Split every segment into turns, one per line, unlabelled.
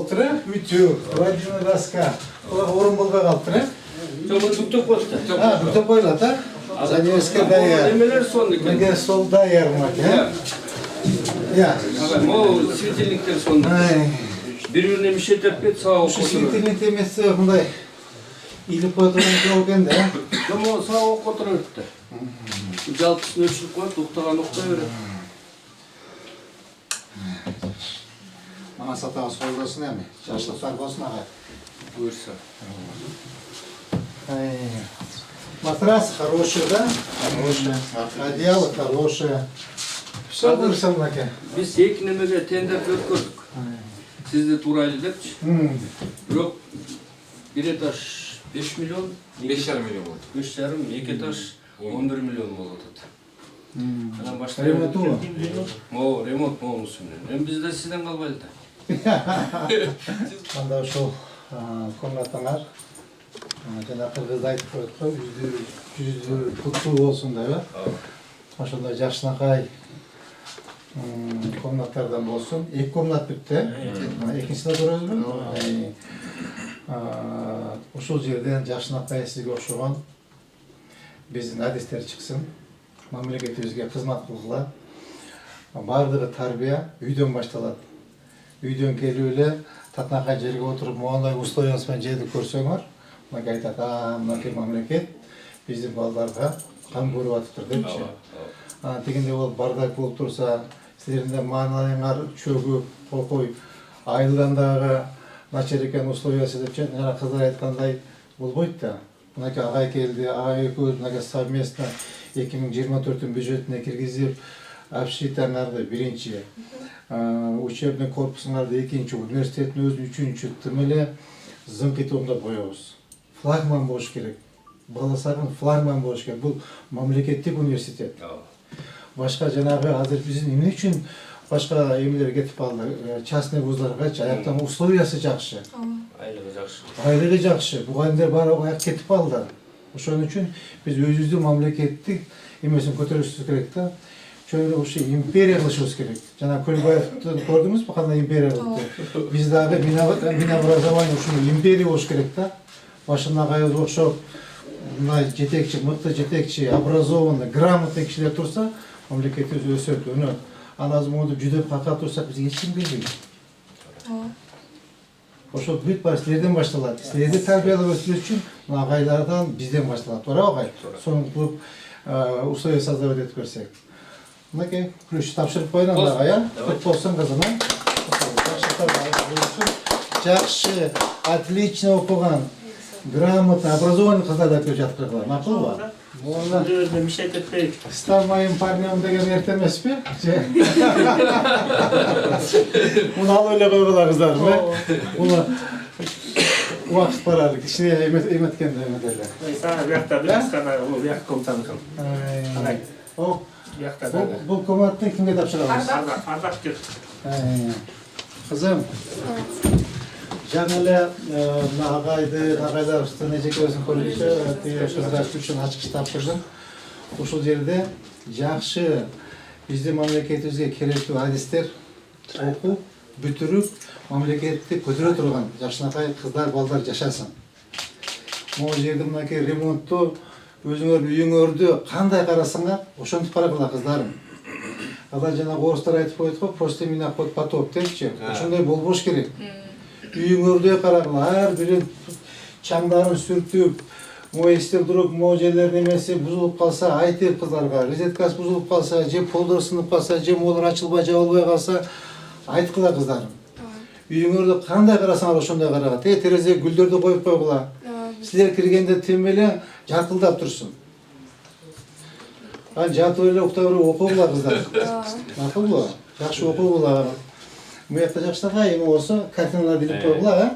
болуптур үтүү холодильный доска орун болбой калыптыр
Жок, бүктөп коюптур.
бүтөп коюлат занавеска даяр
Немелер сонун экен.
мынакей стол даяр мынакей
Могу светильниктер сонун. Бири-бирине мишеттеп кет, сабак
ушу светильник эмесе мындай илип кое турган жол экен да
Могу сабак отура берет. Жалпысын өчүрүп коет, уктаган уктай берет.
мана сатабыз колдосун эми жаштыктар болсун ага
Буйрса.
матрас хороший да хороший одеяло хорошее все буйрса мынакей
Биз эки немеге тендерди өткөрдүк. Сизди туурайлы депчи. Бирок бир этаж 5 миллион,
5,5 миллион болот.
5,5, эки этаж 11 миллион болуп атат. Анан башка
ремонту
Могу ремонт бонусу менен. Эми бизде сизден калбайлы да.
анда ушул комнатаңар жана кыргызда айтып коет го жүзү куттуу болсун деп ошондой жакшынакай комнаттардан болсун 2 комнат бүттү экинчисине көрөбүзбү ушул жерден жакшынакай сизге окшогон биздин адистер чыксын мамлекетибизге кызмат кылгыла баардыгы тарбия үйдөн башталат үйдөн келип эле татынакай жерге отуруп моундай условияныз менен жерди көрсөңөр мынакей айтат мынакей мамлекет биздин балдарга кам көрүп атыптыр депчи тигиндей болуп бардак болуп турса силердин да маанайыңар чөгүп кокуй айылдан дагы начар экен условиясы деп жана кыздар айткандай болбойт да мынакей агай келди агай экөөбүз мынакей совместно 2024 бюджетине киргизип общагыңарды биринчи учебный корпусуңарды экинчи университеттин өзүн үчүнчү тым эле зыңкитоомдоп коебуз флагман болуш керек бала сагын флагман болуш керек бул мамлекеттик университет башка жанагы азыр биздин эмне үчүн башка эмелер кетип калды частный вуздаргачы аяктан условиясы жакшы айлыгы жакшы мугалимдер баары аяк кетип калды ошон үчүн биз өзүбүздүн мамлекеттик эмесин көтөрүшүбүз керек да чоң эле ушу империя кылышыбыз керек жана Көлбаевди көрдүңүзбү кандай империя кылды биз дагы Минобразование ушул империя болуш керек да башына агайыбыз окшоп мындай жетекчи мыкты жетекчи образованный грамотный кишилер турса мамлекетибиз өсөт өнөт анан азыр монтип жүдөп кака турсак бизге эч ким келбейт ошол бүт баары силерден башталат силерди тарбиялап өсүрүш үчүн мына агайлардан бизден башталат туурабы агай сонун кылып условия создавать этип берсек мынакей ключ тапшырып коеюн анда агай көп болсун кызым жакшы отлично окуган грамотно образованный кыздарды алып келип жаткыргыла макулбу
Өзүнө мишет этпейт.
Стал моим парнем деген эрте эмеспи? Муну алып эле койгула кыздарым, Муну убакыт баралы, кичине эметкенде эле.
Сага биякта бирскана, бул бияк комнатаныкын. Биякта.
Бул комнатты кимге тапшырабыз?
Ардактер.
Кызым. Жаңа эле агайларыбыздын эжекебиздин көрүнүшү кыздар үчүн ачкыч тапшырдым. Ушул жерде жакшы биздин мамлекетибизге керектүү адистер окуп, бүтүрүп, мамлекетти көтөрө турган жакшынакай кыздар, балдар жашасын. Могу жерде мынакей ремонтту өзүңөрдүн үйүңөрдү кандай карасаңар, ошентип карагыла кыздарым. Ада жанагы орустар айтып коет го, просто меня под потоп депчи. Ошондой болбош керек. Үйүңөрдү карагыла, ар бирин чаңдарын сүртүп, могу эстеп туруп, могу жерлердин эмеси бузулуп калса, айтып кыздарга, розеткасы бузулуп калса, же полдору сынып калса, же могулар ачылбай жабылбай калса, айткыла кыздарым. Үйүңөрдү кандай карасаңар ошондой карагыла. Терезеге гүлдөрдү коюп койгула. Силер киргенде тим эле жаркылдап турсун. Жатып эле уктай берип окугула кыздар. Макулбу? Жакшы окугула. Буякта жакшынакай эме болсо, картиналарды илип койгула,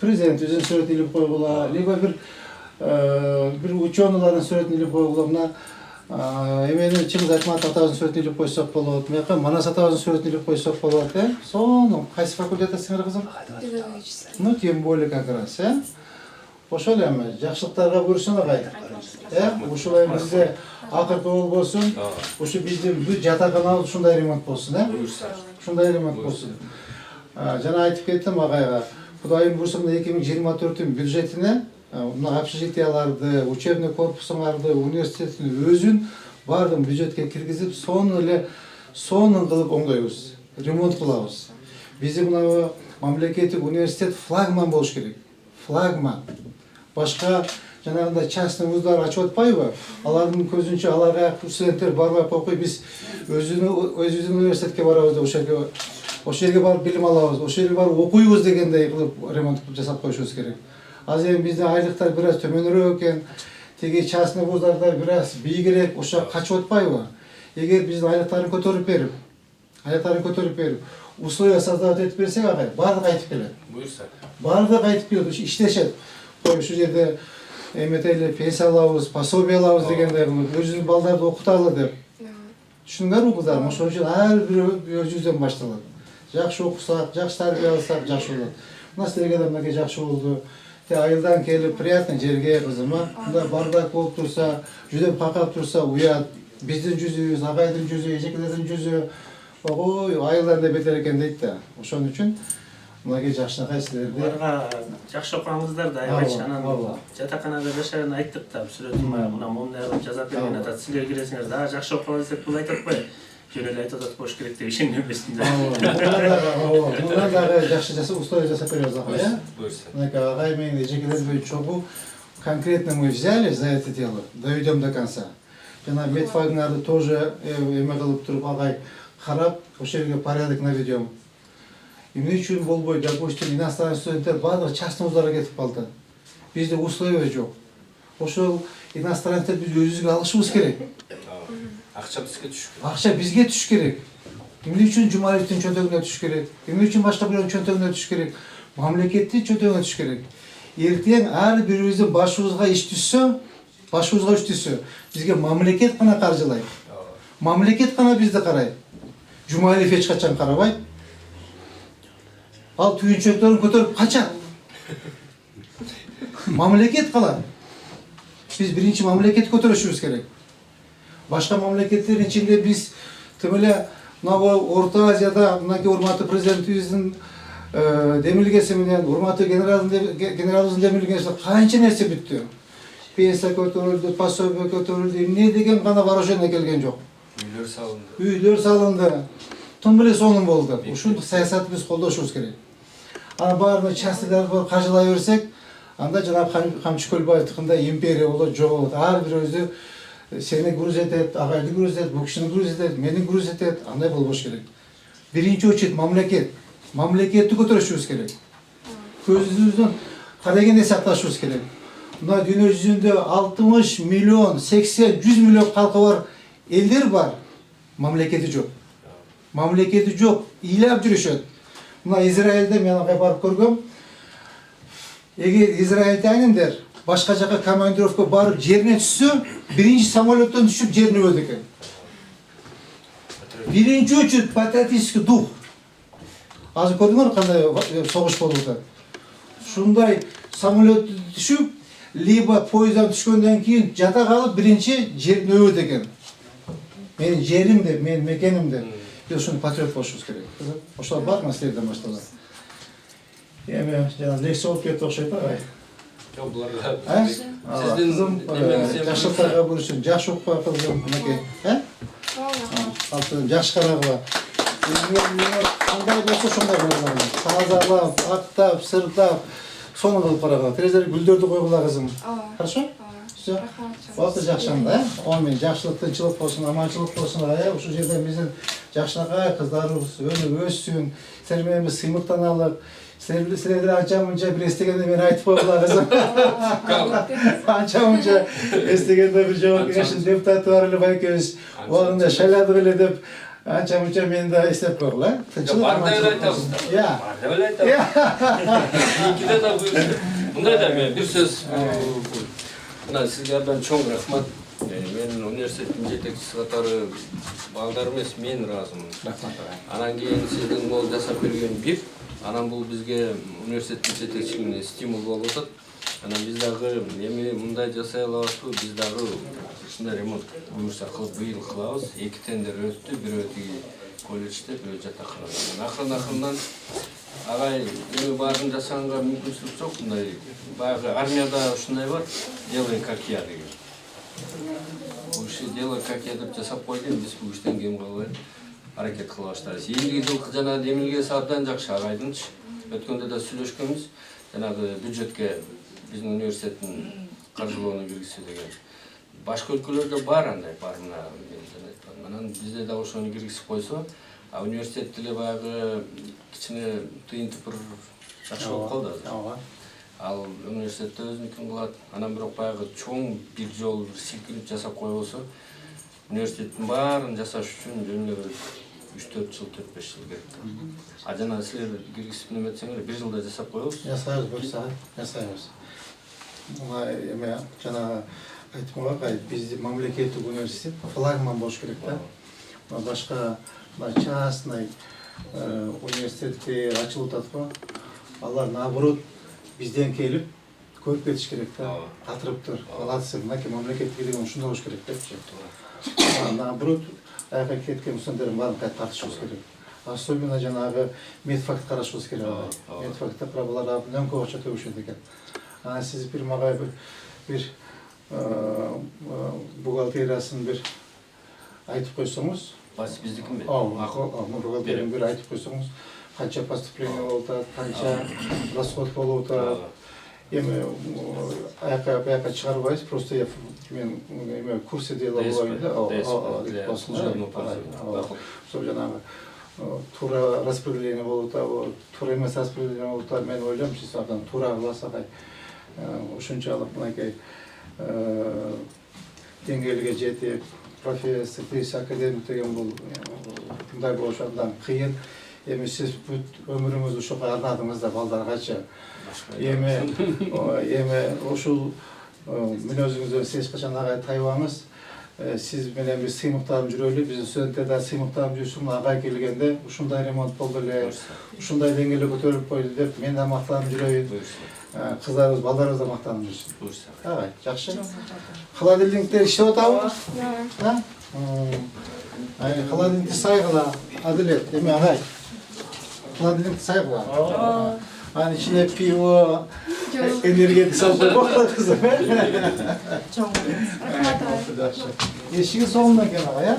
Президент өзүнүн сүрөтүн илип койгула, либо бир ученыйлардын сүрөтүн илип койгула. Мына эмени Чыңгыз Айтматов атабыздын сүрөтүн илип койсок болот. Муяка Манас атабыздын сүрөтүн илип койсок болот, Сонун. Кайсы факультеттесиңер кызым? Ну, тем более как раз, Ошол эми жакшылыктарга буйрсун агай. Ушул эми бизде акыркы болбосун. Ушу биздин бүт жатаканабыз ушундай ремонт болсун, Ушундай ремонт болсун. Жана айтып кеттим агайга. Кудайым буйрса 2024 бюджетине мына общежитияларды, учебный корпусуңарды, университеттин өзүн бардын бюджетке киргизип, сонун кылып оңдойбуз. Ремонт кылабыз. Биздин мына мамлекеттик университет флагман болуш керек. Флагман. Башка жанагындай частный вуздар ачып атпайбы? Алардын көзүнчө аларга студенттер барбай окуй, биз өзүбүздүн университетке барабыз деп ошол жерге барып билим алабыз, ошол жерге барып окуйбуз дегендей кылып ремонт жасап коюшубуз керек. Азыр эми биздин айлыктар бир аз төмөнүрөөк экен, тиги частный вуздарда бир аз бийигирээк, ошо качып атпайбы? Эгер биздин айлыктарын көтөрүп берип, условия создавать этип берсек, агай, баардыгы айтып келет.
Буйрса.
Баардыгы айтып келет, иштешет. Ой, ушул жерде эметели пенсия алабыз, пособие алабыз дегендей кылып, өзүнүн балдарды окуталы деп. Түшүндүңөрбү кыздарым? Ошол үчүн ар бир өзүбүздөн башталат. Жакшы окусак, жакшы тарбия алсак, жакшы болот. Мына силерге да мынакей жакшы болду. Айылдан келип, приятный жерге кызыма, мында бардак болуп турса, жүдөп какап турса, уят. Биздин жүзүбүз, агайдын жүзү, эжекелердин жүзү, ой, айылдан да бетер экен дейт да. Ошон үчүн мынакей жакшынакай силерди
Оларга жакшы окуңуздар да аябайчы. Анан жатаканада жашарын айттык да, сүрөтүм мына момундай кылып жазап берген атат. Силер киресиңер да жакшы окуңуз деп бул айтып атпайбы? Жөн эле айтып атат болуш керек деп ишенген эмесмин да.
Мындан дагы жакшы жасап, условия жасап беребиз агай, э?
Буйрса.
Мынакей агай менен эжекелер чогуу конкретно мы взяли за это дело, доведем до конца. Жана медфагнарды тоже эме кылып туруп агай карап, ошол жерге порядок наведем. Эмне үчүн болбой, допустим, иностранный студенттер баардыгы частный вуздарга кетип калды. Бизде условия жок. Ошол иностранцтерди биз өзүбүзгө алышыбыз керек.
Акча бизге түшүш керек.
Акча бизге түшүш керек. Эмне үчүн Жумалевдин чөнтөгүнө түшүш керек? Эмне үчүн башка бирөөнүн чөнтөгүнө түшүш керек? Мамлекеттин чөнтөгүнө түшүш керек. Эртең ар бирибиздин башыбызга иш түшсө, бизге мамлекет гана каржылайт. Мамлекет гана бизди карайт. Жумалев эч качан карабайт. Ал түйүнчөктөрүн көтөрүп качат. Мамлекет калат. Биз биринчи мамлекет көтөрүшүбүз керек. Башка мамлекеттердин ичинде биз тим эле мына Орто Азияда мынакей урматтуу президентибиздин демилгеси менен, урматтуу генералыбыздын демилгеси канча нерсе бүттү. Пенсия көтөрүлдү, пособие көтөрүлдү, эмне деген гана вооружение келген жок. Үйлөр салынды. Тым эле сонун болду. Ушундук саясатты биз колдошубуз керек. Аны баарына частныйларды каржылай берсек, анда жанагы Камчы Көлбаевдикындай империя болот, жок болот. Ар бирөөбүздү сени груз этет, агайды груз этет, бул кишини груз этет, мени груз этет, андай болбош керек. Биринчи очередь мамлекетти көтөрүшүбүз керек. Көзүбүздүн кадегенде сакташыбыз керек. Мына дүйнө жүзүндө 60 миллион, 80, 100 миллион калкы бар элдер бар. Мамлекети жок. Мамлекети жок, ыйлап жүрүшөт. Мына Израилде мен ага барып көргөм. Эгер израильтяниндер башка жака командировка барып жерине түшсө, биринчи самолеттон түшүп жерине өлдү экен. Биринчи очередь патриотический дух. Азыр көрдүңөр кандай согуш болуп атат. Ушундай самолет түшүп, либо поезддан түшкөндөн кийин жата калып биринчи жерине өлдү экен. Менин жерим деп, менин мекеним деп. Биз ушуну патриот болушубуз керек. Ошол бар маселеден башталат. Эми жана лекция болуп кетти окшойт агай.
Жок, буларга
Сиздин
жакшылыктарга бурушун, жакшы окуп кылгын, мынакей, Алтын жакшы карагыла. Кандай болсо ошондой болгон. Тазалап, аттап, сыртап, сонун кылып карагыла. Терезелерге гүлдөрдү койгула кызым. Хорошо? Все. Болду жакшы анда, Омин жакшылык, тынчылык болсун, аманчылык болсун. Ушул жерден биздин жакшынакай кыздарыбыз өнүп өссүн. Силер менен биз сыймыктаналык. Силердер анча-мынча бир эстегенде мен айтып койгула кызым. Анча-мынча эстегенде бир жогорку кеңештин депутаты бар эле байкебиз. Убагында шайладык эле деп анча-мынча мен да эстеп койгула.
Тынчылык аманчылык айтабыз да.
Я.
Бар деп эле айтабыз. Никиде да буйрса. Мындай да мен бир сөз мына сизге абдан чоң рахмат. Мен университеттин жетекчиси катары балдар эмес, мен ыраазымын.
Рахмат.
Анан кийин сиздин могул жасап берген БИП, анан бул бизге университеттин жетекчилигине стимул болуп атат. Анан биз дагы эми мындай жасай алабызбы, биз дагы ушундай ремонт буюрса кылып быйыл кылабыз. 2 тендер өттү, бирөө тиги колледжде, бирөө жатаканада. Акырын-акырындан Агай, эми баарын жасаганга мүмкүнчүлүк жок. Мындай баягы армияда ушундай бар, делай как я деген. Бул иши делай как я деп жасап койдум, биз бул иштен кем калбай аракет кыла баштайбыз. Ийгилиги жылкы жана демилгеси абдан жакшы агайдынчы. Өткөндө да сүйлөшкөнбүз. Жанагы бюджетке биздин университеттин каржылоону киргизсе деген. Башка өлкөлөрдө бар андай, бар анан бизде да ошону киргизип койсо, а университет деле баягы кичине тыйын тыпыр жакшы болуп калды азыр. Ал университетте өзүнүкүн кылат. Анан бирок баягы чоң бир жол силкинип жасап койбосо, университеттин баарын жасаш үчүн жөн эле 3-4 жыл, 4-5 жыл керек. А жана силер киргизип неметсеңер, 1 жылда жасап коебуз.
Жасайбыз буюрса, жасайбыз. Мына эме жана айтмакай, биздин мамлекеттик университет флагман болуш керек да. Башка частный университеттер ачылып атат. Алар наоборот бизден келип көрүп кетиш керек да. Катырыптыр. Молодцы, мынакей мамлекеттик деген ушундай болуш керек депчи. Наоборот, аяка кеткен устандардын баарын кайта тартышыбыз керек. Особенно жанагы медфакт карашыбыз керек. Медфактта проблемалар абдан көп акча төгүшөт экен. Анан сиз бир мага бир бухгалтериясын бир айтып койсоңуз,
Бас биздикинби?
Бухгалтерияны бир айтып койсоңуз, канча поступление болуп атат, канча расход болуп атат. Эми аяка чыгарбайбыз, просто мен курсы деловой да, ошо жанагы туура распределение болуп атабы, туура эмес распределение болуп атабы, мен ойлойм, сиз абдан туура кыласыз. Ушунчалык мынакей деңгээлге жетип, профессор, академик деген бул мындай болуш абдан кыйын. Эми сиз бүт өмүрүңүздү ошого арнадыңыз да балдаргачы. Эми ушул мүнөзүңүздөн сиз эч качан агай тайбаңыз. Сиз менен биз сыймыктанып жүрөлү, биздин студенттер да сыймыктанып жүрсүн. Агай келгенде ушундай ремонт болду эле, ушундай деңгээлге көтөрүлүп койду деп мен да мактанып жүрөйүн. Кыздарыбыз, балдарыбыз да мактанып жүрсүн. Агай, жакшы. Холодильниктер иштеп атабы? Холодильникти сайгыла, Адилет, эми агай. Холодильникти сайгыла. Анын içine пиво, энергетик салып койбокпу кызым? Чоң. Эшиги соңунан экен агай,